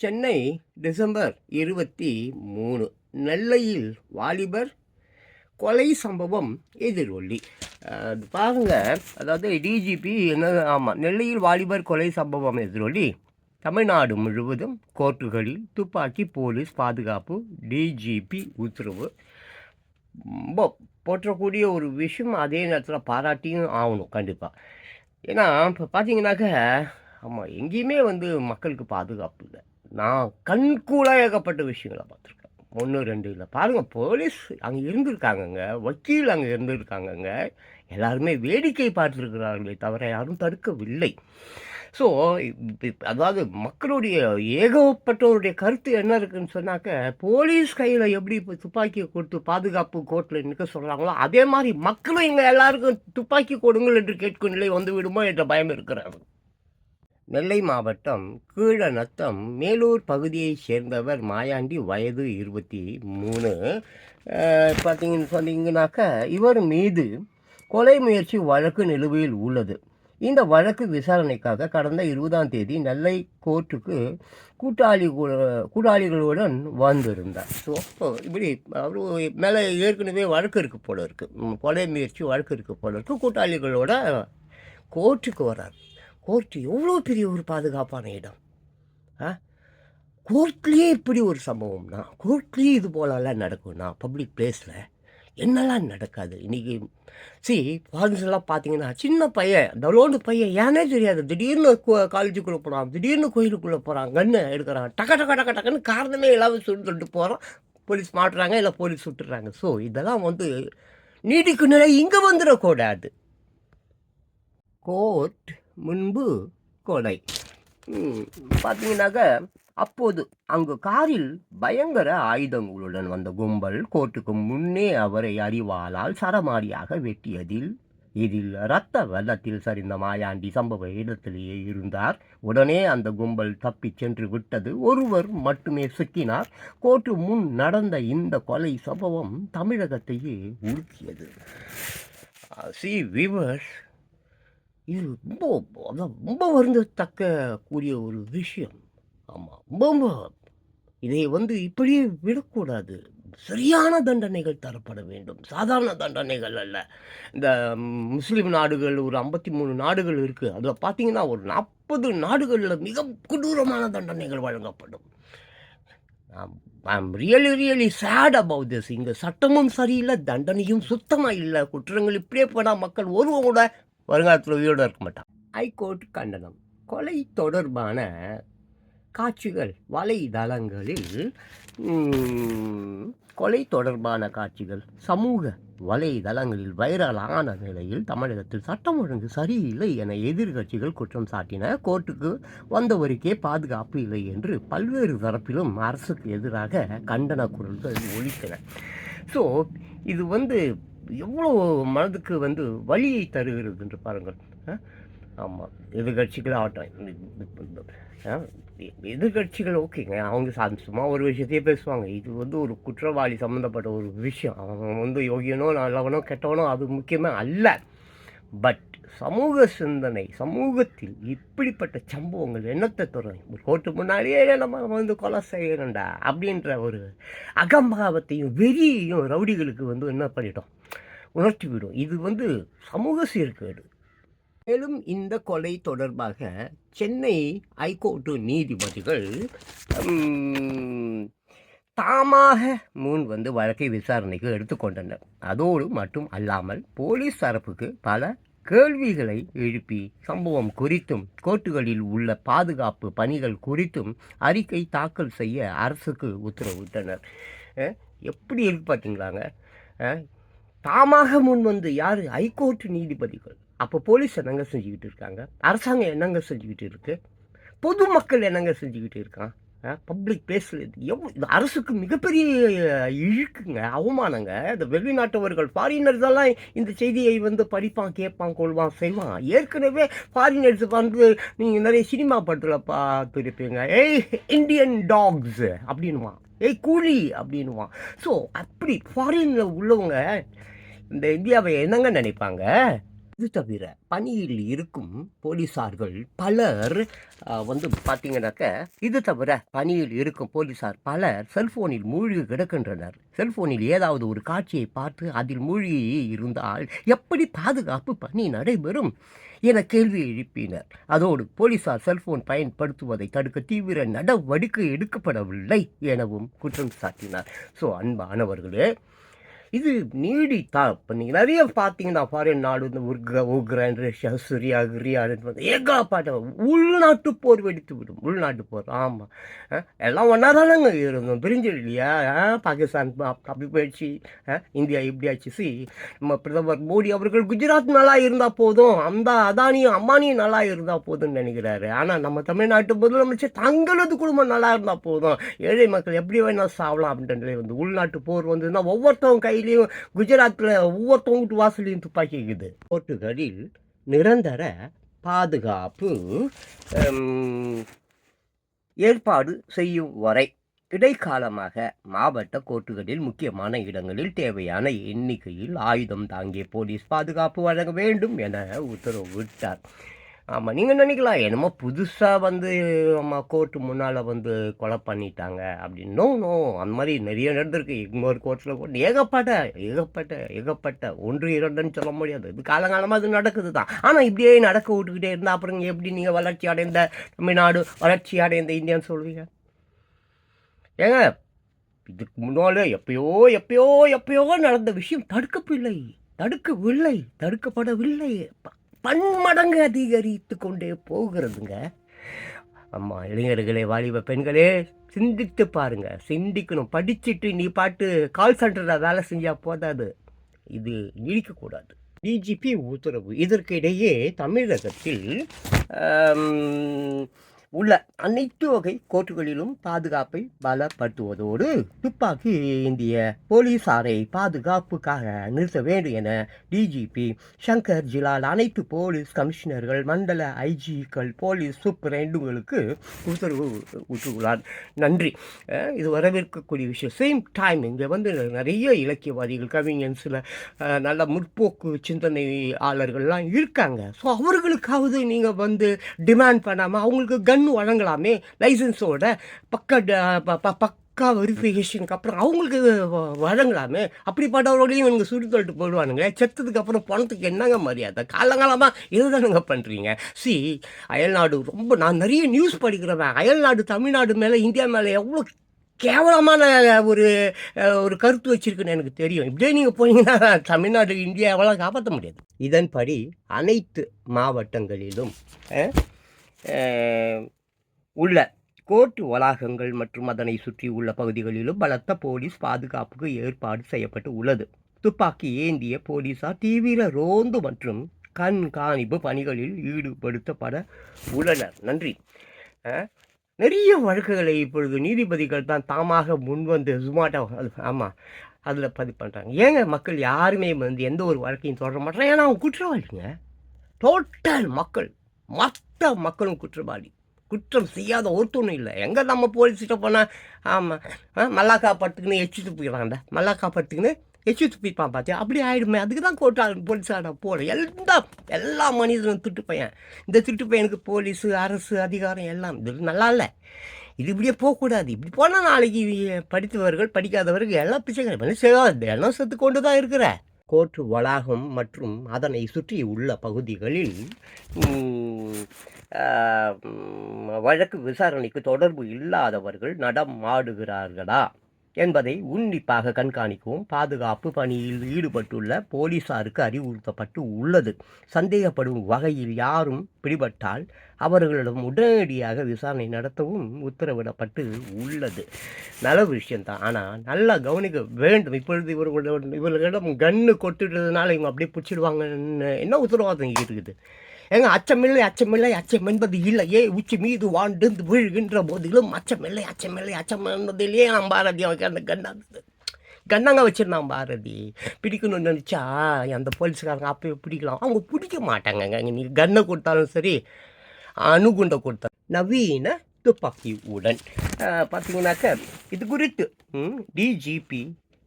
Chennai December 23 நெல்லையில் வாலிபர் கொலை சம்பவம் எதிரொலி. அது பாருங்க, அதாவது டிஜிபி என்ன, ஆமாம், நெல்லையில் வாலிபர் கொலை சம்பவம் எதிரொலி. தமிழ்நாடு முழுவதும் கோர்ட்டுகளில் துப்பாக்கி போலீஸ் பாதுகாப்பு, டிஜிபி உத்தரவு. ரொம்ப போற்றக்கூடிய ஒரு விஷயம், அதே நேரத்தில் பாராட்டியும் ஆகணும் கண்டிப்பாக. ஏன்னா இப்போ பார்த்தீங்கன்னாக்க, ஆமாம், எங்கேயுமே மக்களுக்கு பாதுகாப்பு இல்லை. நான் கண்கூட ஏகப்பட்ட விஷயங்களை பார்த்துருக்கேன். 1 2 இல்லை. பாருங்கள், போலீஸ் அங்கே இருந்திருக்காங்கங்க, வக்கீல் அங்கே இருந்திருக்காங்கங்க. எல்லாருமே வேடிக்கை பார்த்துருக்கிறார்களே தவிர யாரும் தடுக்கவில்லை. ஸோ அதாவது மக்களுடைய ஏகப்பட்டவருடைய கருத்து என்ன இருக்குன்னு சொன்னாக்க, போலீஸ் கையில் எப்படி இப்போ துப்பாக்கியை கொடுத்து பாதுகாப்பு கோர்ட்டில் நிற்க சொல்கிறாங்களோ, அதே மாதிரி மக்களும் இங்கே எல்லாருக்கும் துப்பாக்கி கொடுங்கள் என்று கேட்கும் நிலை வந்து விடுமோ என்ற பயம் இருக்கிறாங்க. நெல்லை மாவட்டம் கீழநத்தம் மேலூர் பகுதியைச் சேர்ந்தவர் மாயாண்டி, வயது 23. பார்த்தீங்கன்னாக்க, இவர் மீது கொலை முயற்சி வழக்கு நிலுவையில் உள்ளது. இந்த வழக்கு விசாரணைக்காக கடந்த 20ஆம் தேதி நெல்லை கோர்ட்டுக்கு கூட்டாளிகளுடன் வந்திருந்தார். ஸோ இப்படி அவர் மேலே ஏற்கனவே வழக்கு இருக்குது போல இருக்குது, கொலை முயற்சி வழக்கு இருக்குது போல இருக்குது. கூட்டாளிகளோட கோர்ட்டுக்கு வர்றார். கோர்ட்டு எவ்வளோ பெரிய ஒரு பாதுகாப்பான இடம். கோர்ட்லேயே இப்படி ஒரு சம்பவம்னா, கோர்ட்லேயே இது போலலாம் நடக்கும்னா, பப்ளிக் பிளேஸில் என்னெல்லாம் நடக்காது இன்றைக்கி? ஃபாரின்ஸ் எல்லாம் பார்த்தீங்கன்னா, சின்ன பையன், டலோண்டு பையன், ஏனே தெரியாது, திடீர்னு காலேஜுக்குள்ளே போகிறான், திடீர்னு கோயிலுக்குள்ளே போகிறான், கன்று எடுக்கிறான், டக்க டக்க டக்க டக்குன்னு காரணமே எல்லாமே சொல்லிட்டு போகிறான். போலீஸ் மாட்டுறாங்க, இல்லை போலீஸ் சுட்டுறாங்க. ஸோ இதெல்லாம் நீதிக்கு நிலை இங்கே வந்துடக்கூடாது. கோர்ட் முன்பு கொலை. பார்த்தீங்கன்னாக்க, அப்போது அங்கு காரில் பயங்கர ஆயுதங்களுடன் வந்த கும்பல் கோர்ட்டுக்கு முன்னே அவரை அறிவாளால் சரமாரியாக வெட்டியதில் இதில் இரத்த வெள்ளத்தில் சரிந்த மாயாண்டி சம்பவ இடத்திலேயே இருந்தார். உடனே அந்த கும்பல் தப்பி சென்று விட்டது. ஒருவர் மட்டுமே சிக்கினார். கோர்ட்டு முன் நடந்த இந்த கொலை சம்பவம் தமிழகத்தையே உலுக்கியது. வியூவர்ஸ், இது ரொம்ப வருந்தத்தக்க கூடிய ஒரு விஷயம். ஆமாம், ரொம்ப இதை இப்படியே விடக்கூடாது. சரியான தண்டனைகள் தரப்பட வேண்டும், சாதாரண தண்டனைகள் அல்ல. இந்த முஸ்லீம் நாடுகள் ஒரு 53 நாடுகள் இருக்குது. அதில் பார்த்தீங்கன்னா ஒரு 40 நாடுகளில் மிக கொடூரமான தண்டனைகள் வழங்கப்படும். I'm really chat about this. இங்கே சட்டமும் சரியில்லை, தண்டனையும் சுத்தமாக இல்லை. குற்றங்கள் இப்படியே போனால் மக்கள் ஒருவன் கூட வருங்காலத்தில் உயிரோடு இருக்க மாட்டான். ஹைகோர்ட் கண்டனம். கொலை தொடர்பான காட்சிகள் வலைதளங்களில் கொலை தொடர்பான காட்சிகள் சமூக வலைதளங்களில் வைரலான நிலையில் தமிழகத்தில் சட்டம் ஒழுங்கு சரியில்லை என எதிர்கட்சிகள் குற்றம் சாட்டின. கோர்ட்டுக்கு வந்தவருக்கே பாதுகாப்பு இல்லை என்று பல்வேறு தரப்பிலும் அரசுக்கு எதிராக கண்டன குரல்கள் ஒலித்தன. ஸோ இது எவ்வளோ மனதுக்கு வலியை தருகிறது என்று பாருங்கள். ஆமாம், எதிர்கட்சிகள் ஆகட்டும், எதிர்கட்சிகள் ஓகேங்க, அவங்க சும்மா ஒரு விஷயத்தையே பேசுவாங்க. இது ஒரு குற்றவாளி சம்மந்தப்பட்ட ஒரு விஷயம். அவங்க யோகியனோ நல்லவனோ கெட்டவனோ அது முக்கியமே அல்ல. பட் சமூக சிந்தனை, சமூகத்தில் இப்படிப்பட்ட சம்பவங்கள் என்னத்தை தரும்? ஒரு கோர்ட்டு முன்னாடியே நம்ம கொலை செய்யணும்டா அப்படின்ற ஒரு அகம்பாவத்தையும் வெறியையும் ரவுடிகளுக்கு என்ன பண்ணிட்டோம், உணர்த்தி விடும். இது சமூக சீர்கேடு. மேலும் இந்த கொலை தொடர்பாக சென்னை ஹைகோர்ட்டு நீதிபதிகள் தாமாக முன் வழக்கை விசாரணைக்கு எடுத்துக்கொண்டனர். அதோடு மட்டும் அல்லாமல் போலீஸ் தரப்புக்கு பல கேள்விகளை எழுப்பி சம்பவம் குறித்தும் கோர்ட்டுகளில் உள்ள பாதுகாப்பு பணிகள் குறித்தும் அறிக்கை தாக்கல் செய்ய அரசுக்கு உத்தரவிட்டனர். எப்படி இருக்கு பார்த்தீங்களாங்க? தாமாக முன் யார்? ஹைகோர்ட் நீதிபதிகள். அப்போ போலீஸ் என்னங்க செஞ்சுக்கிட்டு இருக்காங்க? அரசாங்கம் என்னங்க செஞ்சுக்கிட்டு இருக்கு? பொதுமக்கள் என்னங்க செஞ்சுக்கிட்டு இருக்கான்? பப்ளிக் பிளேஸில் இது அரசுக்கு மிகப்பெரிய இழுக்குங்க, அவமானங்க. இந்த வெளிநாட்டவர்கள், ஃபாரினர்ஸ் எல்லாம் இந்த செய்தியை படிப்பான், கேட்பான், கொள்வான், செய்வான். ஏற்கனவே ஃபாரினர்ஸ் நீங்கள் நிறைய சினிமா படத்தில் பார்த்துருப்பீங்க. ஏய் இண்டியன் டாக்ஸ் அப்படின்வான், ஏய் கூலி அப்படின்வான். ஸோ அப்படி ஃபாரினில் உள்ளவங்க இந்த இந்தியாவை என்னங்க நினைப்பாங்க? இது தவிர பணியில் இருக்கும் போலீஸார்கள் பலர் பார்த்தீங்கன்னாக்க இது தவிர பணியில் இருக்கும் போலீஸார் பலர் செல்போனில் மூழ்கி கிடக்கின்றனர். செல்போனில் ஏதாவது ஒரு காட்சியை பார்த்து அதில் மூழ்கி இருந்தால் எப்படி பாதுகாப்பு பணி நடைபெறும் என கேள்வி எழுப்பினர். அதோடு போலீசார் செல்போன் பயன்படுத்துவதை தடுக்க தீவிர நடவடிக்கை எடுக்கப்படவில்லை எனவும் குற்றம் சாட்டினார். ஸோ அன்பானவர்களே, இது நீடித்தா இப்போ நீங்கள் நிறைய பார்த்தீங்கன்னா ஃபாரின் நாடு இந்த உக்ரைன் ரஷ்யா சிரியா கிரியான்னு ஏகாப்பாட்ட உள்நாட்டு போர் வெடித்து விடும். உள்நாட்டு போர் ஆமாம், எல்லாம் ஒன்றா தானங்க இருந்தோம், பிரிஞ்சு இல்லையா? பாகிஸ்தான் அப்படி போயிடுச்சு, இந்தியா இப்படி ஆச்சு. நம்ம பிரதமர் மோடி அவர்கள் குஜராத் நல்லா இருந்தால் போதும், அந்த அதானியும் அம்பானியும் நல்லா இருந்தால் போதும்னு நினைக்கிறாரு. ஆனால் நம்ம தமிழ்நாட்டு முதலமைச்சர் தங்களது குடும்பம் நல்லா இருந்தால் போதும், ஏழை மக்கள் எப்படி வேணால் சாவலாம் அப்படின்ற உள்நாட்டு போர் வந்ததுன்னா ஒவ்வொருத்தவங்க கையிலையும் குஜராத்தில் ஒவ்வொருத்தவங்க வீட்டு வாசலையும் துப்பாக்கி இருக்குது. கோர்ட்டுகளில் நிரந்தர பாதுகாப்பு ஏற்பாடு செய்யும் வரை இடைக்காலமாக மாவட்ட கோர்ட்டுகளில் முக்கியமான இடங்களில் தேவையான எண்ணிக்கையில் ஆயுதம் தாங்கிய போலீஸ் பாதுகாப்பு வழங்க வேண்டும் என உத்தரவிட்டார். ஆமாம், நீங்கள் நினைக்கலாம் என்னமோ புதுசாக கோர்ட்டு முன்னால் கொலை பண்ணிட்டாங்க அப்படின்னு. நோ, அந்த மாதிரி நிறைய நடந்திருக்கு. இன்னொரு கோர்ட்டில் கூட ஏகப்பட்ட 1-2ன்னு சொல்ல முடியாது. இது காலங்காலமாக அது நடக்குது தான். ஆனால் இப்படியே நடக்க விட்டுக்கிட்டே இருந்தால் அப்புறம் எப்படி நீங்கள் வளர்ச்சி அடைந்த தமிழ்நாடு, வளர்ச்சி அடைந்த இந்தியான்னு சொல்லுவீங்க? ஏங்க, இதுக்கு முன்னாலே எப்பயோ நடந்த விஷயம் தடுக்கப்படவில்லை, பன்மடங்கு அதிகரித்து கொண்டே போகிறதுங்க. ஆமாம், இளைஞர்களே, வாலிப பெண்களே, சிந்தித்து பாருங்க, சிந்திக்கணும். படிச்சுட்டு நீ பாட்டு கால் சென்டரில் வேலை செஞ்சால் போதாது, இது நீடிக்கக்கூடாது. டிஜிபி உத்தரவு. இதற்கிடையே தமிழகத்தில் உள்ள அனைத்து வகை கோர்ட்டுகளிலும் பாதுகாப்பை பலப்படுத்துவதோடு துப்பாக்கி ஏந்திய போலீசாரை பாதுகாப்புக்காக நிறுத்த வேண்டும் என டிஜிபி சங்கர் ஜிலால் அனைத்து போலீஸ் கமிஷனர்கள், மண்டல ஐஜிக்கள், போலீஸ் சூப்பரண்டுகளுக்கு உத்தரவு விட்டுள்ளார். நன்றி. இது வரவேற்கக்கூடிய விஷயம். சேம் டைம் இங்கே நிறைய இலக்கியவாதிகள், கவிஞன்ஸில் நல்ல முற்போக்கு சிந்தனையாளர்கள்லாம் இருக்காங்க. ஸோ அவர்களுக்காவது நீங்கள் டிமாண்ட் பண்ணாமல் அவங்களுக்கு வழங்கலாமே, லைசன்ஸோட பக்கா வெரிஃபிகேஷனுக்கு அப்புறம் அவங்களுக்கு வழங்கலாமே. அப்படிப்பட்டவர்களையும் இவங்க சுட்டு தள்ளிட்டு போடுவானுங்க. செத்ததுக்கு அப்புறம் பணத்துக்கு என்னங்க மரியாதை? காலங்காலமாக இதுதானுங்க பண்ணுறீங்க. அயல்நாடு ரொம்ப, நான் நிறைய நியூஸ் படிக்கிறவன், அயல்நாடு தமிழ்நாடு மேலே, இந்தியா மேலே எவ்வளோ கேவலமான ஒரு கருத்து வச்சிருக்குன்னு எனக்கு தெரியும். இப்படியே நீங்கள் போனீங்கன்னா தமிழ்நாடு, இந்தியாவெல்லாம் காப்பாற்ற முடியாது. இதன்படி அனைத்து மாவட்டங்களிலும் உள்ள கோர்ட்டு வளாகங்கள் மற்றும் அதனை சுற்றி உள்ள பகுதிகளிலும் பலத்த போலீஸ் பாதுகாப்புக்கு ஏற்பாடு செய்யப்பட்டு உள்ளது. துப்பாக்கி ஏந்திய போலீசார் தீவிர ரோந்து மற்றும் கண்காணிப்பு பணிகளில் ஈடுபடுத்தப்பட உள்ளனர். நன்றி. நிறைய வழக்குகளை இப்பொழுது நீதிபதிகள் தான் தாமாக முன்வந்து சுமாட்டா அதில் பதிவு பண்ணுறாங்க. ஏங்க மக்கள் யாருமே எந்த ஒரு வழக்கையும் தொடர மாட்டாங்க. ஏன்னா அவங்க குற்றவாளிங்க. டோட்டல் மற்ற மக்களும் குற்றவாளி. குற்றம் செய்யாத ஒருத்தொன்னும் இல்லை. எங்கே நம்ம போலீஸ்கிட்ட போனால் மல்லாக்கா படுத்துக்குன்னு எச்சு துப்பிக்கிறாங்க, மல்லாக்கா படுத்துக்குன்னு எச்சு துப்பிப்பான் பார்த்தியா, அப்படி ஆகிடுமே. அதுக்கு தான் போலீஸார போல எல்லா மனிதனும் திட்டு பையன். இந்த திட்டு பையனுக்கு போலீஸு, அரசு அதிகாரம் எல்லாம் இது நல்லா இல்லை. இது இப்படியே போகக்கூடாது. இப்படி போனால் நாளைக்கு படித்தவர்கள் படிக்காதவர்கள் எல்லாம் பிச்சைக்காரன் எல்லாம் செத்து கொண்டு தான் இருக்கிற. கோர்ட்டு வளாகம் மற்றும் அதனை சுற்றி உள்ள பகுதிகளில் வழக்கு விசாரணைக்கு தொடர்பு இல்லாதவர்கள் நடமாடுகிறார்களா என்பதை உன்னிப்பாக கண்காணிக்கவும் பாதுகாப்பு பணியில் ஈடுபட்டுள்ள போலீசாருக்கு அறிவுறுத்தப்பட்டு உள்ளது. சந்தேகப்படும் வகையில் யாரும் பிடிபட்டால் அவர்களிடம் உடனடியாக விசாரணை நடத்தவும் உத்தரவிடப்பட்டு உள்ளது. நல்ல விஷயந்தான், ஆனால் நல்லா கவனிக்க வேண்டும். இப்பொழுது இவர்களிடம் கன்று கொட்டுறதுனால இவங்க அப்படியே பிடிச்சிடுவாங்கன்னு என்ன உத்தரவாதம் இருக்குது? ஏங்க, அச்சம் என்பது இல்லையே, உச்சி மீது வாழ்ந்து விழுகின்ற போதிலும் அச்சம் என்பதிலேயே நான் பாரதி அந்த கண்ணாங்க வச்சிருந்தான் பாரதி. பிடிக்கணும்னு நினச்சா அந்த போலீஸ்காரங்க அப்போ பிடிக்கலாம், அவங்க பிடிக்க மாட்டாங்க. நீங்கள் கன்னை கொடுத்தாலும் சரி, அணுகுண்டை கொடுத்தாலும். நவீன துப்பாக்கி உடன் பார்த்தீங்கன்னாக்க இது குறித்து டிஜிபி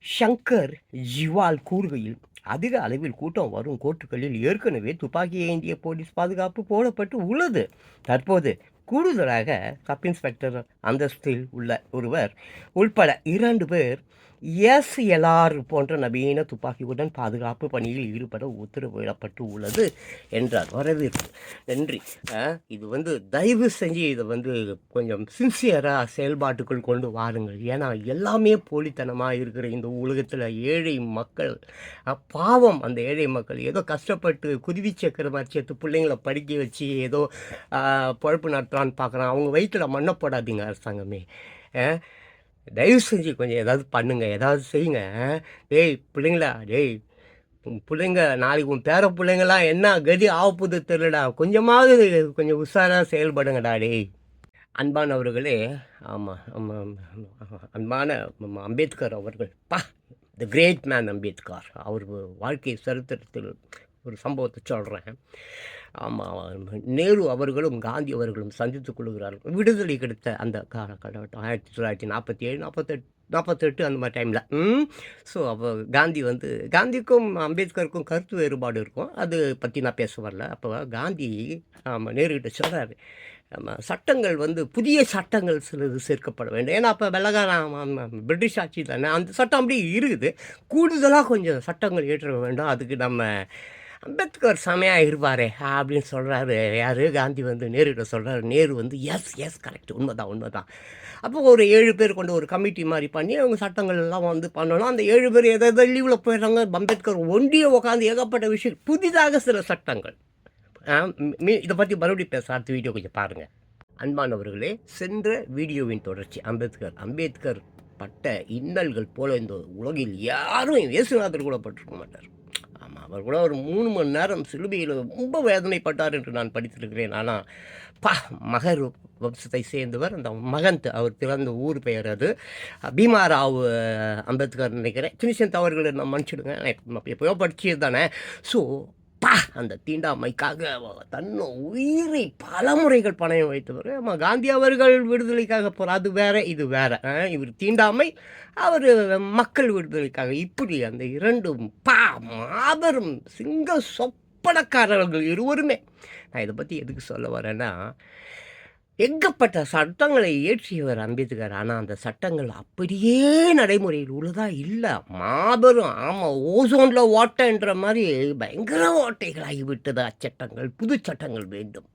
சங்கர் ஜிவால் கூறுகையில், அதிக அளவில் கூட்டம் வரும் கோர்ட்டுகளில் ஏற்கனவே துப்பாக்கி ஏந்திய போலீஸ் பாதுகாப்பு போடப்பட்டு உள்ளது. தற்போது கூடுதலாக சப் இன்ஸ்பெக்டர் அந்தஸ்தில் உள்ள ஒருவர் உள்பட 2 பேர் எஸ்எல்ஆர் போன்ற நவீன துப்பாக்கியுடன் பாதுகாப்பு பணியில் ஈடுபட உத்தரவிடப்பட்டு உள்ளது என்றார். வரவேற்பு, நன்றி. இது தயவு செஞ்சு இதை கொஞ்சம் சின்சியராக செயல்பாட்டுக்குள் கொண்டு வாருங்கள். ஏன்னா எல்லாமே போலித்தனமாக இருக்கிற இந்த உலகத்தில் ஏழை மக்கள் பாவம். அந்த ஏழை மக்கள் ஏதோ கஷ்டப்பட்டு குருவி சக்கர மாதிரி சேர்த்து பிள்ளைங்களை படிக்க வச்சு ஏதோ பொழப்பு நடத்தலான்னு பார்க்குறான். அவங்க வயிற்றில் மண்ணை போடாதீங்க அரசாங்கமே. தயவு செஞ்சு கொஞ்சம் ஏதாவது பண்ணுங்கள், ஏதாவது செய்யுங்க. டேய் பிள்ளைங்களா, டேய் பிள்ளைங்க நாளைக்கு உன் பேர பிள்ளைங்களாம் என்ன கதி ஆகப்போது தெரியலடா. கொஞ்சம் உஷாராக செயல்படுங்கடா டேய். அன்பானவர்களே, ஆமாம் ஆமாம், அன்பான அம்பேத்கர் அவர்கள், த கிரேட் மேன் அம்பேத்கர். அவர் வாழ்க்கை சரித்திரத்தில் ஒரு சம்பவத்தை சொல்கிறேன். ஆமாம், நேரு அவர்களும் காந்தி அவர்களும் சந்தித்துக் கொள்கிறார்கள். விடுதலை கிடைத்த அந்த காலகட்டம் 1947, 48 அந்த மாதிரி டைமில். ஸோ அப்போ காந்திக்கும் அம்பேத்கருக்கும் கருத்து வேறுபாடு இருக்கும். அது பற்றி நான் பேச வரல. அப்போ காந்தி நேருகிட்ட சொல்கிறாரு, சட்டங்கள் புதிய சட்டங்கள் சிலது சேர்க்கப்பட வேண்டும். ஏன்னா அப்போ பிரிட்டிஷ் ஆட்சி தானே, அந்த சட்டம் அப்படி இருக்குது. கூடுதலாக கொஞ்சம் சட்டங்கள் ஏற்ற வேண்டும். அதுக்கு நம்ம அம்பேத்கர் செமையாக இருப்பாரே அப்படின்னு சொல்கிறாரு. யார்? காந்தி நேருகிட்ட சொல்கிறாரு. நேரு எஸ் கரெக்ட், உண்மைதான். அப்போ ஒரு 7 பேர் கொண்டு ஒரு கமிட்டி மாதிரி பண்ணி அவங்க சட்டங்கள் எல்லாம் பண்ணணும். அந்த 7 பேர் எதாவது லீவில் போயிடுறாங்க. அம்பேத்கர் ஒண்டியை உட்காந்து ஏகப்பட்ட விஷயம், புதிதாக சில சட்டங்கள். இதை பற்றி மறுபடியும் பேச அடுத்த வீடியோ கொஞ்சம் பாருங்கள். அன்பானவர்களே, சென்ற வீடியோவின் தொடர்ச்சி அம்பேத்கர் பட்ட இன்னல்கள் போல இந்த உலகில் யாரும் இயேசுநாதர் கூட பட்டிருக்க மாட்டார். ஆமாம், அவர் கூட ஒரு 3 மணி நேரம் சிலுவையில் ரொம்ப வேதனைப்பட்டார் என்று நான் படித்திருக்கிறேன். ஆனால் மகர் வம்சத்தை சேர்ந்தவர். அந்த மகன் அவர் பிறந்த ஊர் பெயர் அது பீமாராவ் அம்பேத்கர் நினைக்கிறேன். சின்ன சின்ன தவறுகளை நான் மன்னிச்சிடுங்க, எப்போயோ படிச்சது தானே. ஸோ அந்த தீண்டாமைக்காக தன்னை உயிரை பல முறைகள் பணயம் வைத்தவர். காந்தி அவர்கள் விடுதலைக்காக போகிறார், அது வேற இது வேற. இவர் தீண்டாமை, அவர் மக்கள் விடுதலைக்காக. இப்படி அந்த 2 மாபெரும் சிங்க சொப்பனக்காரர்கள் இருவருமே. நான் இதை பற்றி எதுக்கு சொல்ல வரேன்னா, ஏகப்பட்ட சட்டங்களை இயற்றியவர் அம்பேத்கர். ஆனால் அந்த சட்டங்கள் அப்படியே நடைமுறையில் உள்ளதா இல்லை. மாபெரும் ஓசோனில் ஓட்டைன்ற மாதிரி பயங்கர ஓட்டைகளாகிவிட்டது. அச்சட்டங்கள், புது சட்டங்கள் வேண்டும்.